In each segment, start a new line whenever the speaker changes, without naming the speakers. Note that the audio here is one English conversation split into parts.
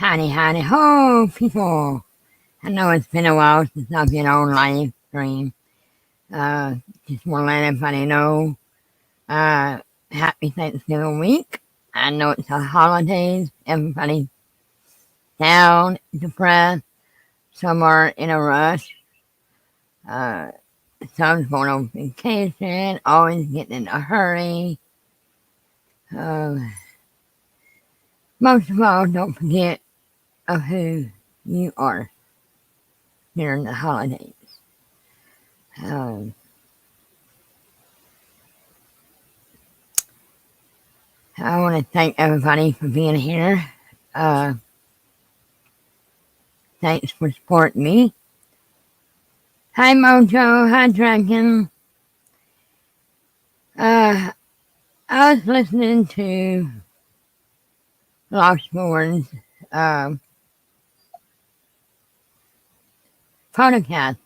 Howdy, howdy, ho, people. I know it's been a while since I've been on live stream. Uh, just want to let everybody know, uh, happy Thanksgiving week. I know it's the holidays. Everybody's down, depressed. Some are in a rush. Uh, some's going on vacation, always getting in a hurry. Uh, most of all, don't forget of who you are during the holidays. Um, I want to thank everybody for being here. Uh, thanks for supporting me. Hi, Mojo. Hi, Dragon. Uh, I was listening to Lost Bourne's uh, podcast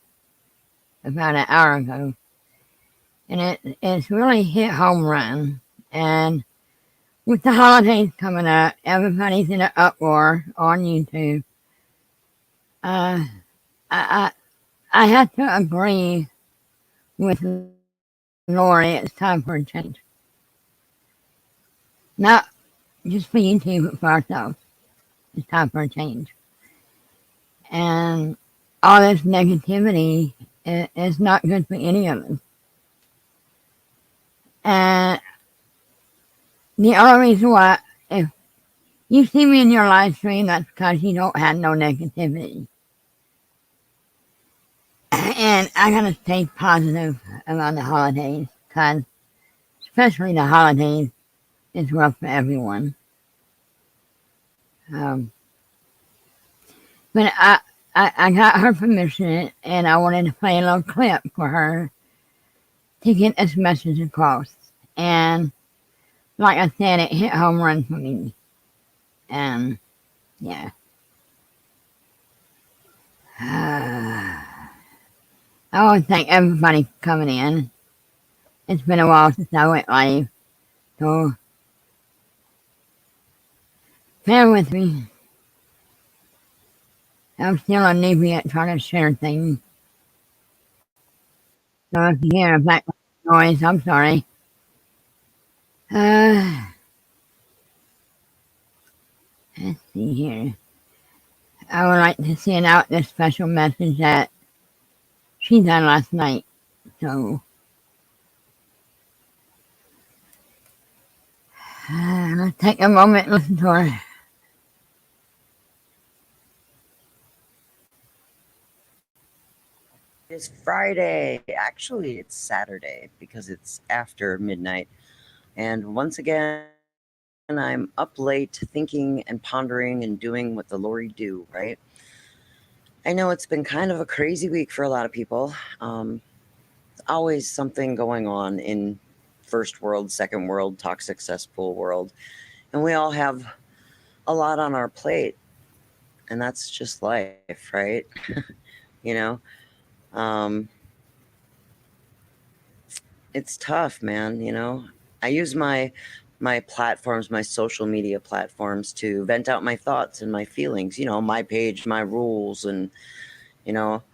about an hour ago, and it's really hit home run. And with the holidays coming up, everybody's in an uproar on YouTube. Uh, I, I, I have to agree with Lori. It's time for a change. Not just for YouTube, but for ourselves. It's time for a change. And all this negativity is not good for any of us. And the only reason why, if you see me in your live stream, that's because you don't have no negativity. And I gotta stay positive around the holidays, because especially the holidays is rough for everyone. Um, but I got her permission, and I wanted to play a little clip for her to get this message across. And like I said, it hit home run for me. And yeah. I want to thank everybody for coming in. It's been a while since I went live. So bear with me. I'm still inebriate trying to share things. So if you hear a background noise, I'm sorry. Uh, let's see here. I would like to send out this special message that she done last night. So let's take a moment and listen to her.
It's Friday. Actually, it's Saturday because it's after midnight. And once again, I'm up late thinking and pondering and doing what the Lord do, right? I know it's been kind of a crazy week for a lot of people. Always something going on in first world, second world, toxic cesspool world. And we all have a lot on our plate. And that's just life, right? you know? Um, it's tough, man. I use my platforms, my social media platforms, to vent out my thoughts and my feelings. My page, my rules, and you know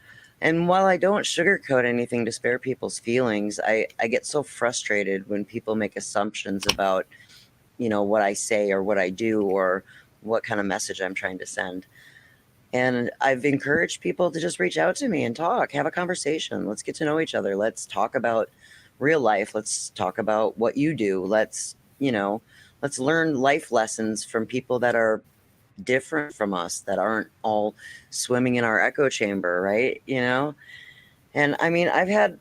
and while I don't sugarcoat anything to spare people's feelings, I get so frustrated when people make assumptions about what I say or what I do or what kind of message I'm trying to send. And I've encouraged people to just reach out to me and talk, have a conversation. Let's get to know each other. Let's talk about real life. Let's talk about what you do. Let's learn life lessons from people that are different from us, that aren't all swimming in our echo chamber, right? And I mean, I've had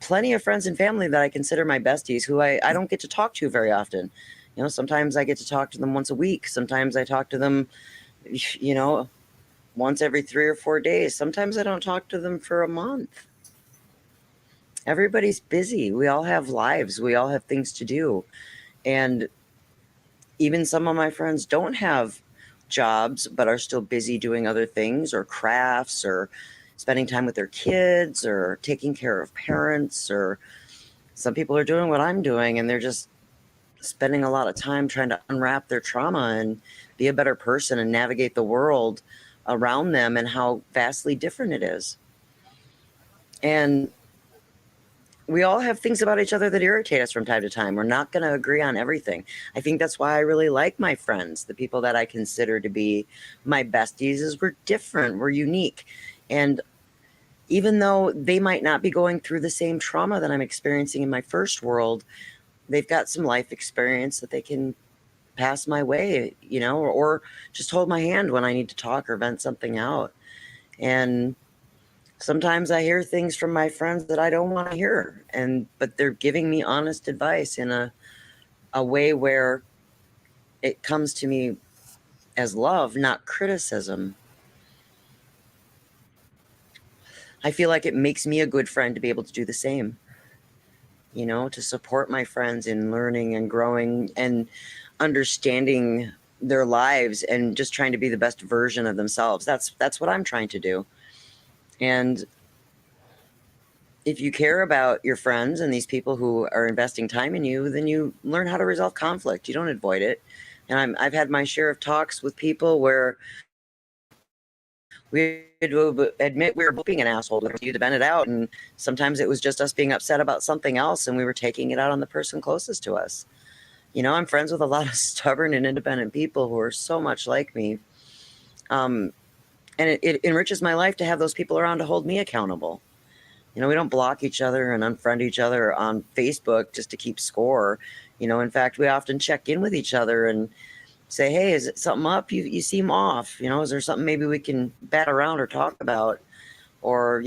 plenty of friends and family that I consider my besties who I don't get to talk to very often. Sometimes I get to talk to them once a week. Sometimes I talk to them, you know, once every 3 or 4 days. Sometimes I don't talk to them for a month. Everybody's busy. We all have lives. We all have things to do. And even some of my friends don't have jobs, but are still busy doing other things, or crafts, or spending time with their kids, or taking care of parents, or some people are doing what I'm doing, and they're just spending a lot of time trying to unwrap their trauma and be a better person and navigate the world around them and how vastly different it is. And we all have things about each other that irritate us from time to time. We're not going to agree on everything. I think that's why I really like my friends, the people that I consider to be my besties, is we're different, we're unique. And even though they might not be going through the same trauma that I'm experiencing in my first world, they've got some life experience that they can pass my way, or just hold my hand when I need to talk or vent something out. And sometimes I hear things from my friends that I don't want to hear, but they're giving me honest advice in a way where it comes to me as love, not criticism. I feel like it makes me a good friend to be able to do the same, to support my friends in learning and growing and understanding their lives and just trying to be the best version of themselves. That's what I'm trying to do. And if you care about your friends and these people who are investing time in you, then you learn how to resolve conflict. You don't avoid it. And I've had my share of talks with people where we admit we were being an asshole to you to vent it out. And sometimes it was just us being upset about something else and we were taking it out on the person closest to us. I'm friends with a lot of stubborn and independent people who are so much like me. And it enriches my life to have those people around to hold me accountable. We don't block each other and unfriend each other on Facebook just to keep score. In fact, we often check in with each other and say, hey, is it something up? You seem off. Is there something maybe we can bat around or talk about? Or,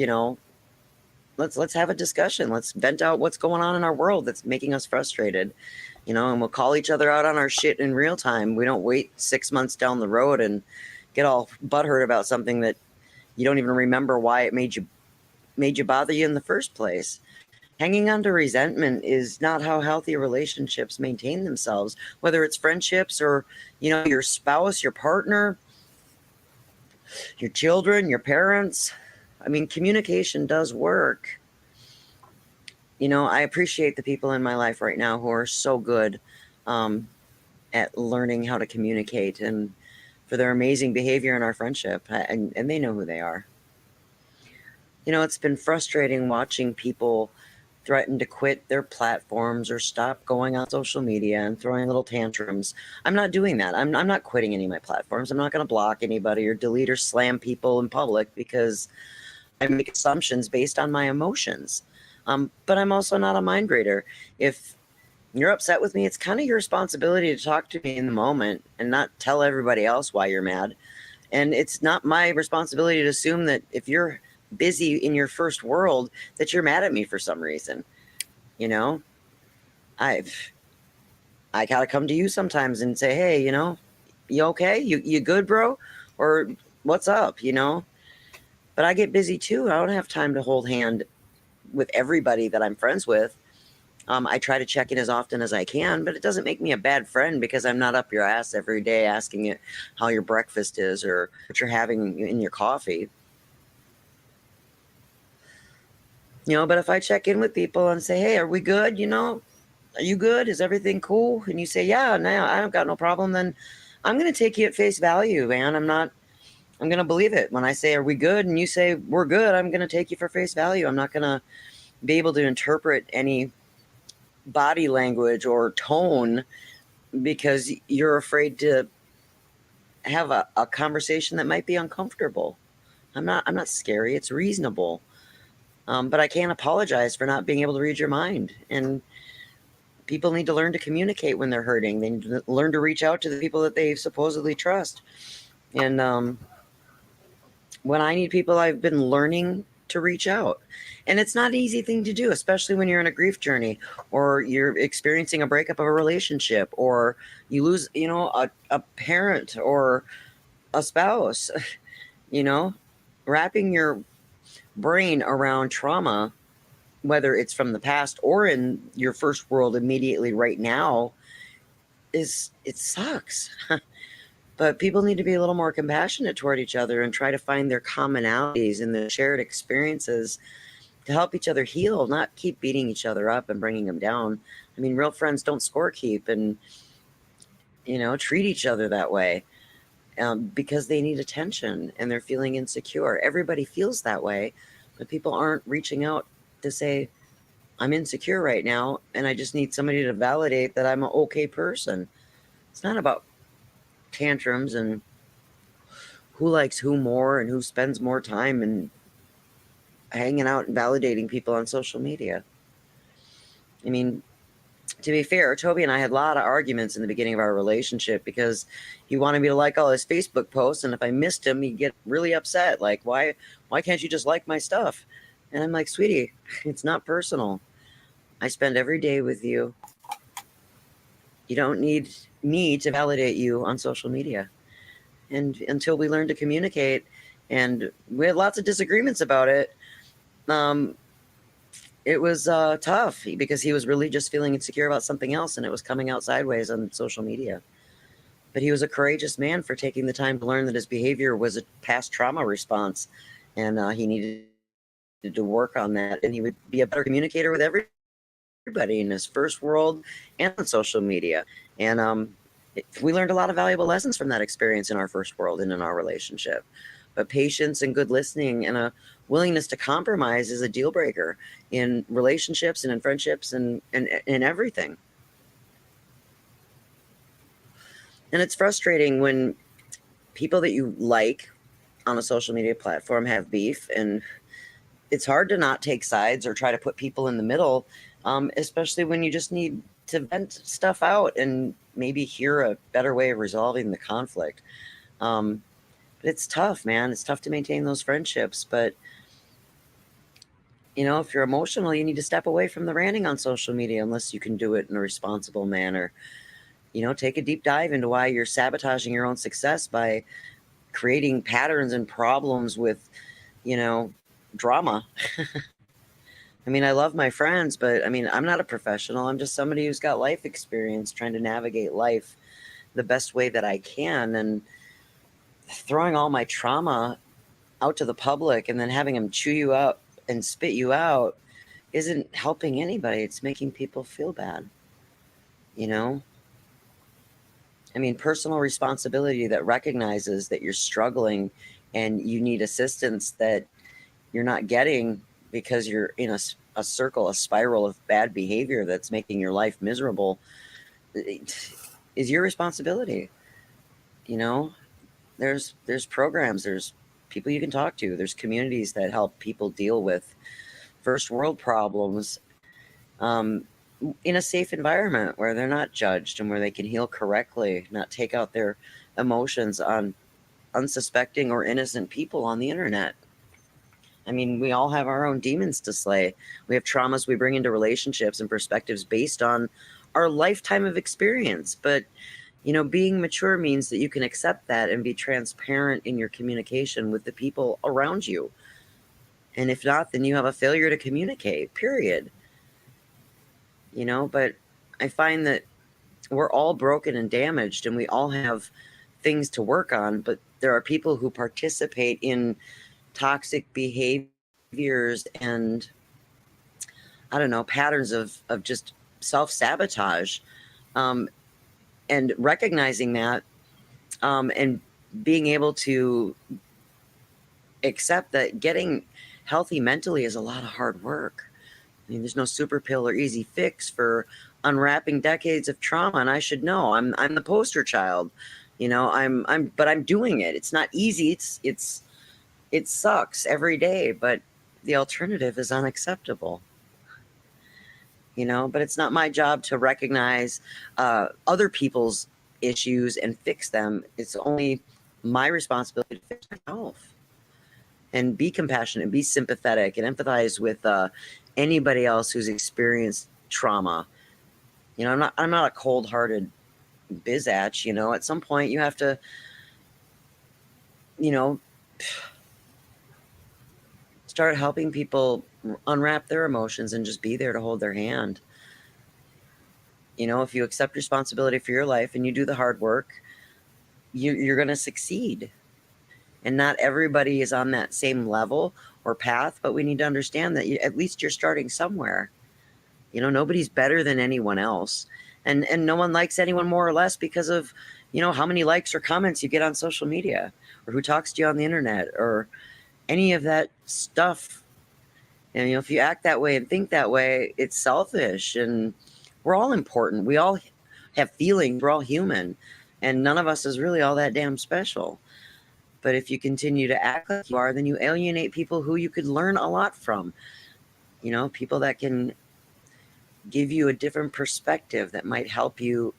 let's have a discussion. Let's vent out what's going on in our world that's making us frustrated. And we'll call each other out on our shit in real time. We don't wait 6 months down the road and get all butthurt about something that you don't even remember why it made you bother you in the first place. Hanging on to resentment is not how healthy relationships maintain themselves, whether it's friendships or, your spouse, your partner, your children, your parents. I mean, communication does work. I appreciate the people in my life right now who are so good at learning how to communicate and for their amazing behavior in our friendship. And they know who they are. It's been frustrating watching people threaten to quit their platforms or stop going on social media and throwing little tantrums. I'm not doing that. I'm not quitting any of my platforms. I'm not going to block anybody or delete or slam people in public because I make assumptions based on my emotions. But I'm also not a mind reader. If you're upset with me, it's kind of your responsibility to talk to me in the moment and not tell everybody else why you're mad. And it's not my responsibility to assume that if you're busy in your first world that you're mad at me for some reason. you know I've I gotta come to you sometimes and say, hey, you okay, you good, bro, or what's up. But I get busy too. I don't have time to hold hand with everybody that I'm friends with. I try to check in as often as I can, but it doesn't make me a bad friend because I'm not up your ass every day asking you how your breakfast is or what you're having in your coffee. But if I check in with people and say, hey, are we good? Are you good? Is everything cool? And you say, yeah, no, I don't got no problem. Then I'm going to take you at face value, man. I'm going to believe it. When I say, are we good? And you say, we're good, I'm going to take you for face value. I'm not going to be able to interpret any body language or tone because you're afraid to have a conversation that might be uncomfortable. I'm not scary. It's reasonable. But I can't apologize for not being able to read your mind. And people need to learn to communicate when they're hurting. They need to learn to reach out to the people that they supposedly trust. And when I need people, I've been learning to reach out. And it's not an easy thing to do, especially when you're in a grief journey or you're experiencing a breakup of a relationship or you lose, a parent or a spouse. you know, Wrapping your brain around trauma, whether it's from the past or in your first world immediately right now, it sucks. But people need to be a little more compassionate toward each other and try to find their commonalities and the shared experiences, to help each other heal, not keep beating each other up and bringing them down. I mean, real friends don't score keep and, treat each other that way, because they need attention and they're feeling insecure. Everybody feels that way, but people aren't reaching out to say, I'm insecure right now and I just need somebody to validate that I'm an okay person. It's not about tantrums and who likes who more and who spends more time and hanging out and validating people on social media. I mean, to be fair, Toby and I had a lot of arguments in the beginning of our relationship because he wanted me to like all his Facebook posts, and if I missed him, he'd get really upset. Like, why can't you just like my stuff? And I'm like, sweetie, it's not personal. I spend every day with you. You don't need me to validate you on social media. And until we learn to communicate, and we had lots of disagreements about it, um, it was tough because he was really just feeling insecure about something else, and it was coming out sideways on social media. But he was a courageous man for taking the time to learn that his behavior was a past trauma response, and he needed to work on that, and he would be a better communicator with everybody in his first world and on social media. And we learned a lot of valuable lessons from that experience in our first world and in our relationship. But patience and good listening and a willingness to compromise is a deal breaker in relationships and in friendships and in everything. And it's frustrating when people that you like on a social media platform have beef, and it's hard to not take sides or try to put people in the middle, especially when you just need to vent stuff out and maybe hear a better way of resolving the conflict. But it's tough, man. It's tough to maintain those friendships. But, if you're emotional, you need to step away from the ranting on social media unless you can do it in a responsible manner. Take a deep dive into why you're sabotaging your own success by creating patterns and problems with, you know, drama. I mean, I love my friends, but I mean, I'm not a professional. I'm just somebody who's got life experience trying to navigate life the best way that I can. And throwing all my trauma out to the public and then having them chew you up and spit you out isn't helping anybody. It's making people feel bad, you know? I mean, personal responsibility that recognizes that you're struggling and you need assistance that you're not getting because you're in a circle, a spiral of bad behavior that's making your life miserable, is your responsibility. You know, there's programs, there's people you can talk to, there's communities that help people deal with first world problems, um, in a safe environment where they're not judged and where they can heal correctly, not take out their emotions on unsuspecting or innocent people on the internet. I mean, we all have our own demons to slay. We have traumas we bring into relationships and perspectives based on our lifetime of experience. But, being mature means that you can accept that and be transparent in your communication with the people around you. And if not, then you have a failure to communicate, period. But I find that we're all broken and damaged and we all have things to work on, but there are people who participate in toxic behaviors and, I don't know, patterns of just self-sabotage, um, and recognizing that, and being able to accept that getting healthy mentally is a lot of hard work. I mean, there's no super pill or easy fix for unwrapping decades of trauma, and I should know. I'm the poster child. But I'm doing it. It's not easy. It sucks every day, but the alternative is unacceptable. But it's not my job to recognize other people's issues and fix them. It's only my responsibility to fix myself and be compassionate, be sympathetic, and empathize with anybody else who's experienced trauma. I'm not a cold-hearted bizatch. At some point you have to, you know, start helping people unwrap their emotions and just be there to hold their hand. If you accept responsibility for your life and you do the hard work, you're going to succeed. And not everybody is on that same level or path, but we need to understand that at least you're starting somewhere. Nobody's better than anyone else. And no one likes anyone more or less because of, how many likes or comments you get on social media, or who talks to you on the internet, or any of that stuff. And, if you act that way and think that way, it's selfish. And we're all important. We all have feelings. We're all human. And none of us is really all that damn special. But if you continue to act like you are, then you alienate people who you could learn a lot from. People that can give you a different perspective, that might help you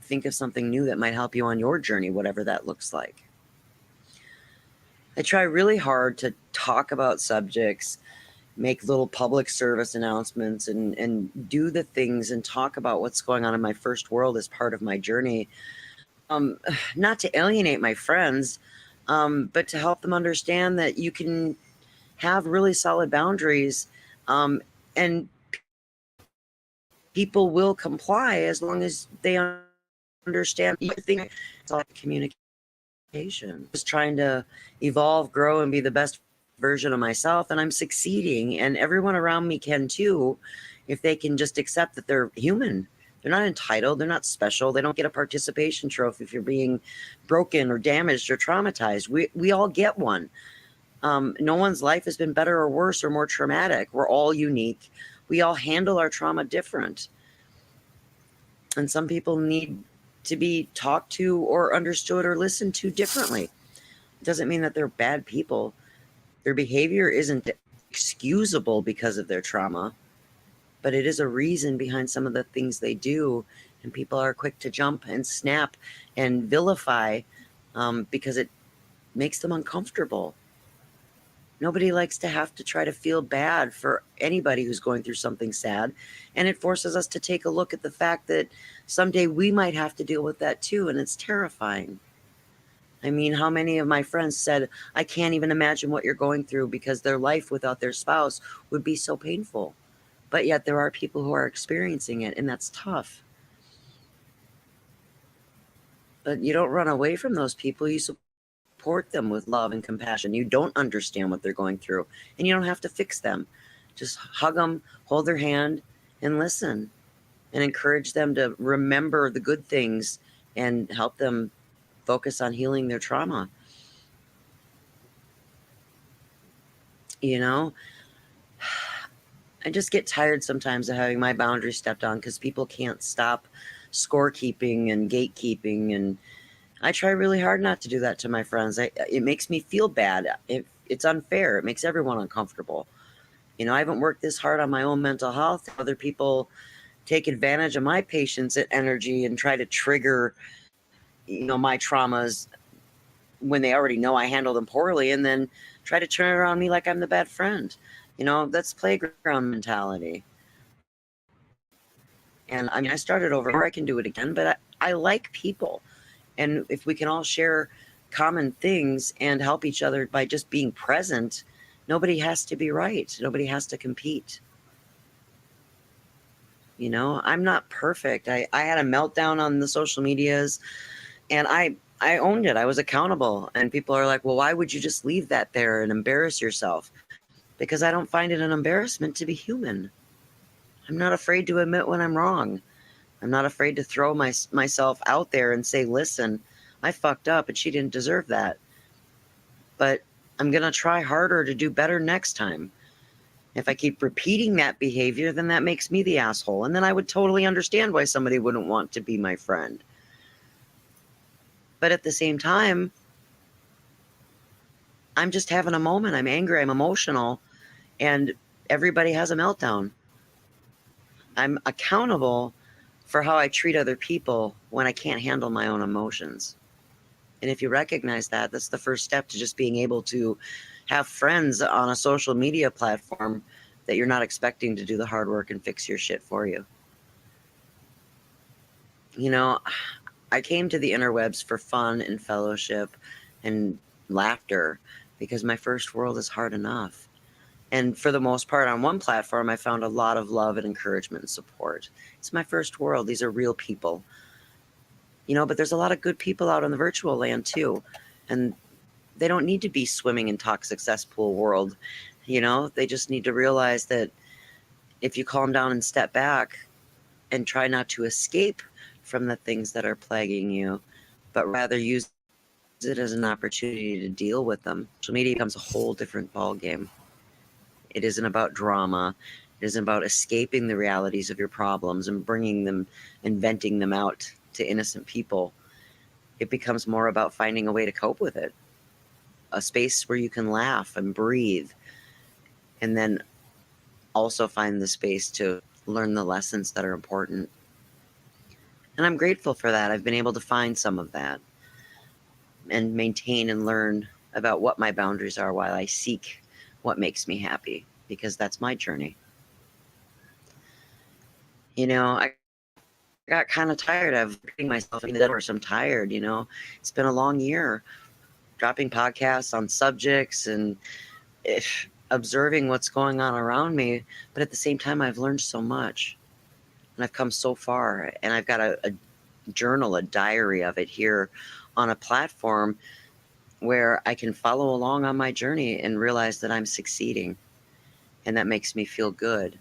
think of something new, that might help you on your journey, whatever that looks like. I try really hard to talk about subjects, make little public service announcements, and do the things and talk about what's going on in my first world as part of my journey. Not to alienate my friends, but to help them understand that you can have really solid boundaries, and people will comply as long as they understand. I think it's like communication. Just trying to evolve, grow, and be the best version of myself, and I'm succeeding, and everyone around me can too, if they can just accept that they're human. They're not entitled, they're not special, they don't get a participation trophy if you're being broken or damaged or traumatized. We all get one. No one's life has been better or worse or more traumatic. We're all unique. We all handle our trauma different. And some people need to be talked to or understood or listened to differently. It doesn't mean that they're bad people. Their behavior isn't excusable because of their trauma, but it is a reason behind some of the things they do. And people are quick to jump and snap and vilify, because it makes them uncomfortable. Nobody likes to have to try to feel bad for anybody who's going through something sad. And it forces us to take a look at the fact that someday we might have to deal with that too. And it's terrifying. I mean, how many of my friends said, I can't even imagine what you're going through, because their life without their spouse would be so painful. But yet there are people who are experiencing it, and that's tough. But you don't run away from those people. You support them with love and compassion. You don't understand what they're going through, and you don't have to fix them. Just hug them, hold their hand, and listen, and encourage them to remember the good things and help them focus on healing their trauma. I just get tired sometimes of having my boundaries stepped on, because people can't stop scorekeeping and gatekeeping, and I try really hard not to do that to my friends. It makes me feel bad. It's unfair. It makes everyone uncomfortable. I haven't worked this hard on my own mental health. Other people take advantage of my patience and energy and try to trigger, my traumas when they already know I handle them poorly, and then try to turn it around me like I'm the bad friend. That's playground mentality. And I mean, I started over. I can do it again, but I like people. And if we can all share common things and help each other by just being present, nobody has to be right. Nobody has to compete. I'm not perfect. I had a meltdown on the social medias, and I owned it. I was accountable. And people are like, well, why would you just leave that there and embarrass yourself? Because I don't find it an embarrassment to be human. I'm not afraid to admit when I'm wrong. I'm not afraid to throw myself out there and say, listen, I fucked up and she didn't deserve that. But I'm going to try harder to do better next time. If I keep repeating that behavior, then that makes me the asshole. And then I would totally understand why somebody wouldn't want to be my friend. But at the same time, I'm just having a moment. I'm angry. I'm emotional. And everybody has a meltdown. I'm accountable for how I treat other people when I can't handle my own emotions. And if you recognize that, that's the first step to just being able to have friends on a social media platform that you're not expecting to do the hard work and fix your shit for you. I came to the interwebs for fun and fellowship and laughter, because my first world is hard enough. And for the most part, on one platform, I found a lot of love and encouragement and support. It's my first world. These are real people. But there's a lot of good people out in the virtual land too. And they don't need to be swimming in toxic cesspool world. They just need to realize that if you calm down and step back and try not to escape from the things that are plaguing you, but rather use it as an opportunity to deal with them, social media becomes a whole different ballgame. It isn't about drama. It isn't about escaping the realities of your problems and bringing them and venting them out to innocent people. It becomes more about finding a way to cope with it, a space where you can laugh and breathe, and then also find the space to learn the lessons that are important. And I'm grateful for that. I've been able to find some of that and maintain and learn about what my boundaries are while I seek what makes me happy, because that's my journey. I got kind of tired of repeating myself in the dead horse. I'm tired. It's been a long year dropping podcasts on subjects and observing what's going on around me. But at the same time, I've learned so much and I've come so far, and I've got a journal, a diary of it here on a platform where I can follow along on my journey and realize that I'm succeeding. And that makes me feel good.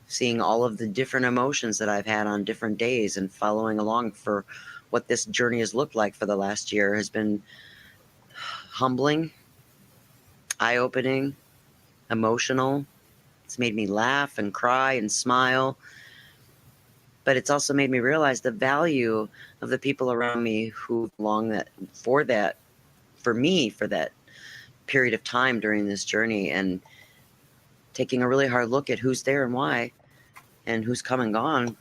Seeing all of the different emotions that I've had on different days and following along for what this journey has looked like for the last year has been humbling, eye-opening, emotional. It's made me laugh and cry and smile. But it's also made me realize the value of the people around me who belong for me, for that period of time during this journey, and taking a really hard look at who's there and why, and who's come and gone,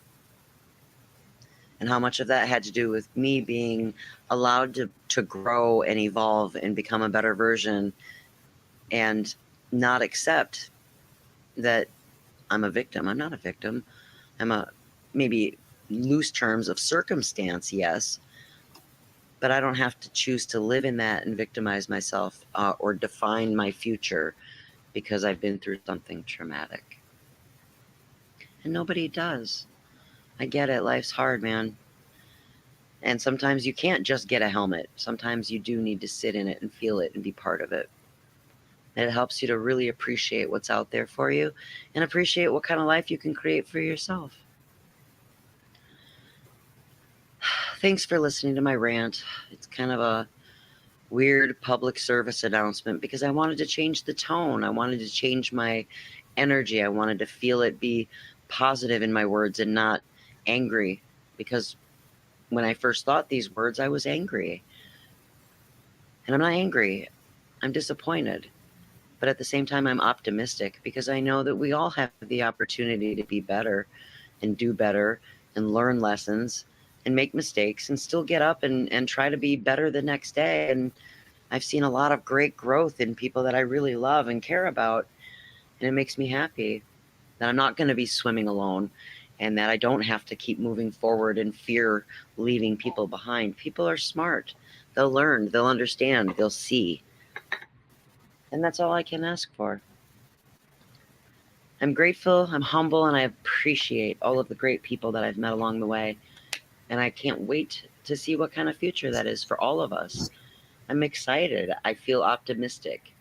and how much of that had to do with me being allowed to grow and evolve and become a better version, and not accept that I'm a victim. I'm not a victim. I'm a, maybe loose terms of circumstance, yes, but I don't have to choose to live in that and victimize myself or define my future because I've been through something traumatic. And nobody does. I get it. Life's hard, man. And sometimes you can't just get a helmet. Sometimes you do need to sit in it and feel it and be part of it. And it helps you to really appreciate what's out there for you and appreciate what kind of life you can create for yourself. Thanks for listening to my rant. It's kind of a weird public service announcement because I wanted to change the tone. I wanted to change my energy. I wanted to feel it be positive in my words and not angry, because when I first thought these words, I was angry. And I'm not angry. I'm disappointed. But at the same time, I'm optimistic because I know that we all have the opportunity to be better and do better and learn lessons and make mistakes and still get up and try to be better the next day. And I've seen a lot of great growth in people that I really love and care about. And it makes me happy that I'm not going to be swimming alone, and that I don't have to keep moving forward and fear leaving people behind. People are smart. They'll learn, they'll understand, they'll see. And that's all I can ask for. I'm grateful, I'm humble, and I appreciate all of the great people that I've met along the way. And I can't wait to see what kind of future that is for all of us. I'm excited. I feel optimistic.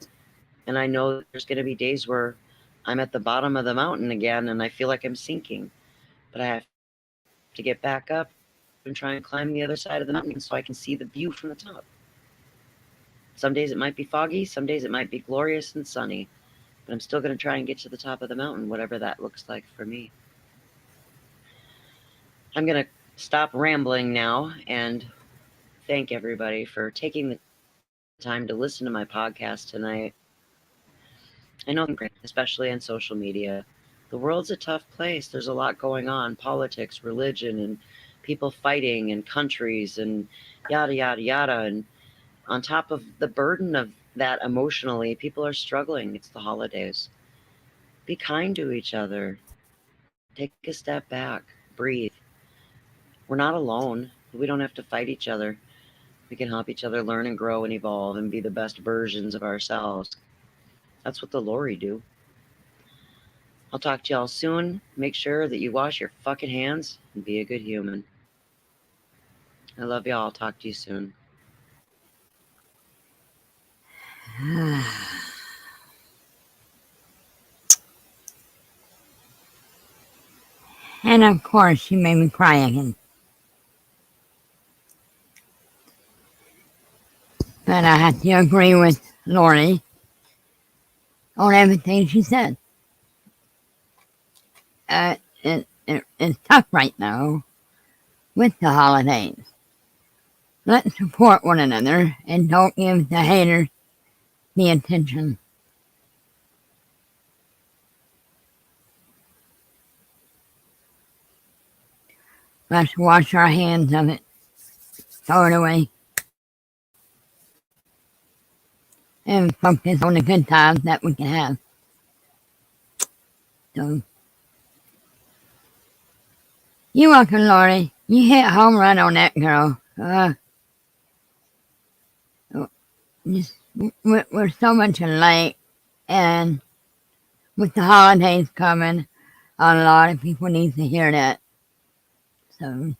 And I know there's going to be days where I'm at the bottom of the mountain again and I feel like I'm sinking. But I have to get back up and try and climb the other side of the mountain so I can see the view from the top. Some days it might be foggy, some days it might be glorious and sunny, but I'm still going to try and get to the top of the mountain, whatever that looks like for me. I'm going to stop rambling now and thank everybody for taking the time to listen to my podcast tonight. I know I'm great, especially on social media. The world's a tough place. There's a lot going on, politics, religion, and people fighting, and countries, and yada, yada, yada. And on top of the burden of that emotionally, people are struggling. It's the holidays. Be kind to each other. Take a step back. Breathe. We're not alone. We don't have to fight each other. We can help each other learn and grow and evolve and be the best versions of ourselves. That's what the Lori do. I'll talk to y'all soon. Make sure that you wash your fucking hands and be a good human. I love y'all. I'll talk to you soon.
And of course, she made me cry again. But I have to agree with Lori on everything she said. It's tough right now with the holidays. Let's support one another and don't give the haters the attention. Let's wash our hands of it, throw it away, and focus on the good times that we can have. So, you're welcome, Lori. You hit home run on that girl. We're so much alike, and with the holidays coming, a lot of people need to hear that. So,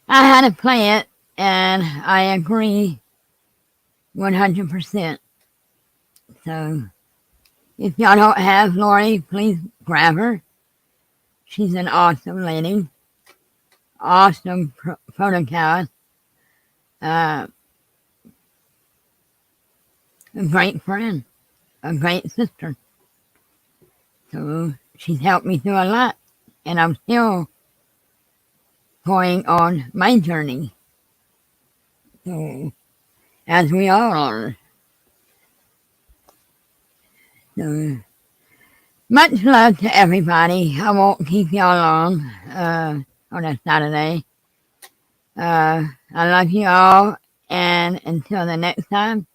I had to play it, and I agree 100%. So, if y'all don't have Lori, please grab her. She's an awesome lady, awesome photocast, a great friend, a great sister. So she's helped me through a lot, and I'm still going on my journey. So, as we all are. So, much love to everybody. I won't keep y'all long on a Saturday. I love you all, and until the next time.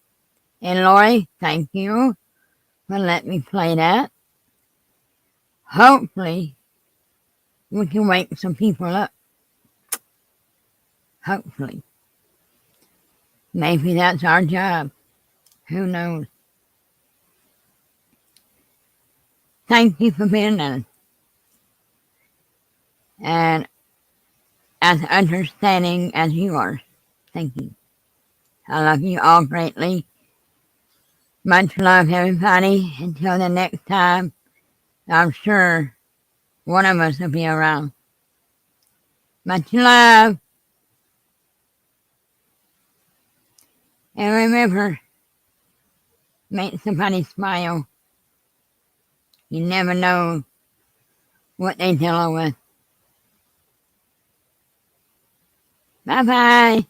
And Lori, thank you for letting me play that. Hopefully, we can wake some people up. Hopefully. Maybe that's our job. Who knows? Thank you for being there. And as understanding as you are. Thank you. I love you all greatly. Much love, everybody. Until the next time, I'm sure one of us will be around. Much love. And remember, make somebody smile. You never know what they're dealing with. Bye-bye.